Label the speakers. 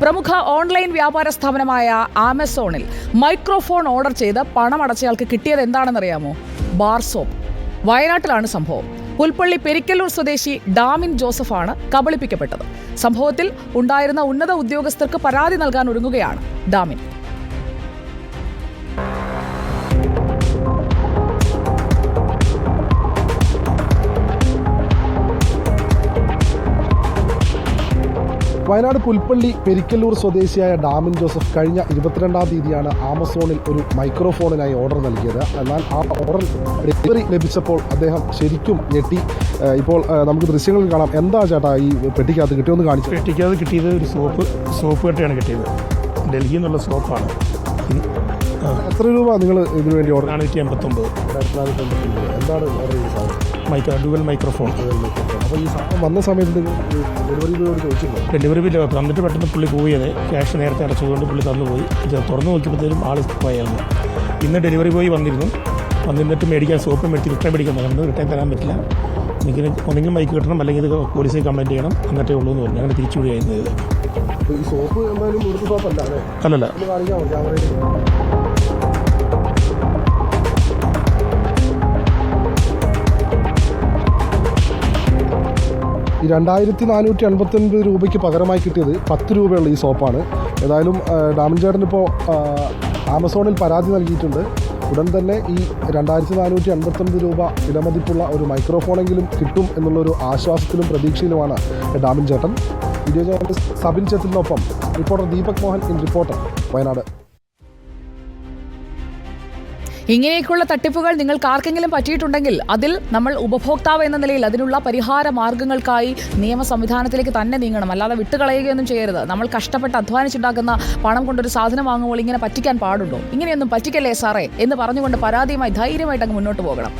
Speaker 1: പ്രമുഖ ഓൺലൈൻ വ്യാപാര സ്ഥാപനമായ ആമസോണിൽ മൈക്രോഫോൺ ഓർഡർ ചെയ്ത് പണം അടച്ചയാൾക്ക് കിട്ടിയത് എന്താണെന്നറിയാമോ? Bar soap. വയനാട്ടിലാണ് സംഭവം. പുൽപ്പള്ളി പെരിക്കല്ലൂർ സ്വദേശി ഡാമിൻ ജോസഫാണ് കബളിപ്പിക്കപ്പെട്ടത്. സംഭവത്തിൽ ഉണ്ടായിരുന്ന ഉന്നത ഉദ്യോഗസ്ഥർക്ക് പരാതി നൽകാൻ ഒരുങ്ങുകയാണ് ഡാമിൻ.
Speaker 2: വയനാട് പുൽപ്പള്ളി പെരിക്കല്ലൂർ സ്വദേശിയായ ഡാമിൻ ജോസഫ് കഴിഞ്ഞ 22-ാം തീയതിയാണ് ആമസോണിൽ ഒരു മൈക്രോഫോണിനായി ഓർഡർ നൽകിയത്. എന്നാൽ ആ ഓർഡർ ഡെലിവറി ലഭിച്ചപ്പോൾ അദ്ദേഹം ശരിക്കും ഞെട്ടി. ഇപ്പോൾ നമുക്ക് ദൃശ്യങ്ങളിൽ കാണാം. എന്താ ചേട്ടാ ഈ പെട്ടിക്കകത്ത് കിട്ടിയൊന്ന് കാണിച്ചു?
Speaker 3: പെട്ടിക്കകത്ത് കിട്ടിയത് ഒരു സോപ്പ് കെട്ടയാണ് കിട്ടിയത്. ഡൽഹിയിൽ നിന്നുള്ള സോപ്പാണ്.
Speaker 2: എത്ര രൂപ നിങ്ങൾ ഇതിനു വേണ്ടി ഓർഡർ?
Speaker 3: 489.
Speaker 2: എന്താണ് ഓർഡർ ചെയ്തത്?
Speaker 3: Dual microphone.
Speaker 2: അപ്പോൾ ഈ സാധനം വന്ന സമയത്ത് ഡെലിവറി ബോയോട് ചോദിച്ചിരുന്നു?
Speaker 3: ഡെലിവറി ബില്ല് തന്നിട്ട് പെട്ടെന്ന് പുള്ളി പോയത്. ക്യാഷ് നേരത്തെ അടച്ചതുകൊണ്ട് പുള്ളി തന്നു പോയി. തുറന്നു നോക്കിയപ്പോഴത്തേലും ആൾ പോയായിരുന്നു. ഇന്ന് ഡെലിവറി ബോയ് വന്നിട്ട് മേടിക്കാൻ സോപ്പ് റിട്ടേൺ മേടിക്കാൻ പറഞ്ഞു. റിട്ടേൺ തരാൻ പറ്റില്ല, എനിക്ക് ഒന്നെങ്കിലും മൈക്ക് കിട്ടണം, അല്ലെങ്കിൽ ഇത് പോലീസിൽ കംപ്ലൈൻറ്റ് ചെയ്യണം, എന്നിട്ടേ ഉള്ളൂ എന്ന് പറഞ്ഞു. അങ്ങനെ തിരിച്ചു വിടുകയായിരുന്നു.
Speaker 2: ഈ സോപ്പ് എന്തായാലും ഇവിടുത്തെ സോപ്പല്ല അല്ലേ?
Speaker 3: അല്ലല്ല.
Speaker 2: കാണിക്കാമോ ക്യാമറയിൽ? ഈ 2489 രൂപയ്ക്ക് പകരമായി കിട്ടിയത് 10 രൂപയുള്ള ഈ സോപ്പാണ്. ഏതായാലും ഡാമിൻ ചേട്ടൻ ഇപ്പോൾ ആമസോണിൽ പരാതി നൽകിയിട്ടുണ്ട്. ഉടൻ തന്നെ ഈ 2489 രൂപ വിലമതിപ്പുള്ള ഒരു മൈക്രോഫോണെങ്കിലും കിട്ടും എന്നുള്ളൊരു ആശ്വാസത്തിലും പ്രതീക്ഷയിലുമാണ് ഡാമിൻ ചേട്ടൻ. വീഡിയോ ജേർണലിസ്റ്റ് സബിൻ ചേട്ടലിനൊപ്പം reporter Deepak Mohan in reporter, Wayanad.
Speaker 1: ഇങ്ങനെയൊക്കെയുള്ള തട്ടിപ്പുകൾ നിങ്ങൾക്ക് ആർക്കെങ്കിലും പറ്റിയിട്ടുണ്ടെങ്കിൽ അതിൽ നമ്മൾ ഉപഭോക്താവ് എന്ന നിലയിൽ അതിനുള്ള പരിഹാര മാർഗ്ഗങ്ങൾക്കായി നിയമ സംവിധാനത്തിലേക്ക് തന്നെ നീങ്ങണം. അല്ലാതെ വിട്ടുകളയുകയൊന്നും ചെയ്യരുത്. നമ്മൾ കഷ്ടപ്പെട്ട് അധ്വാനിച്ചുണ്ടാക്കുന്ന പണം കൊണ്ടൊരു സാധനം വാങ്ങുമ്പോൾ ഇങ്ങനെ പറ്റിക്കാൻ പാടുണ്ടോ? ഇങ്ങനെയൊന്നും പറ്റിക്കല്ലേ സാറേ എന്ന് പറഞ്ഞുകൊണ്ട് പരാതിയുമായി ധൈര്യമായിട്ട് അങ്ങ് മുന്നോട്ട് പോകണം.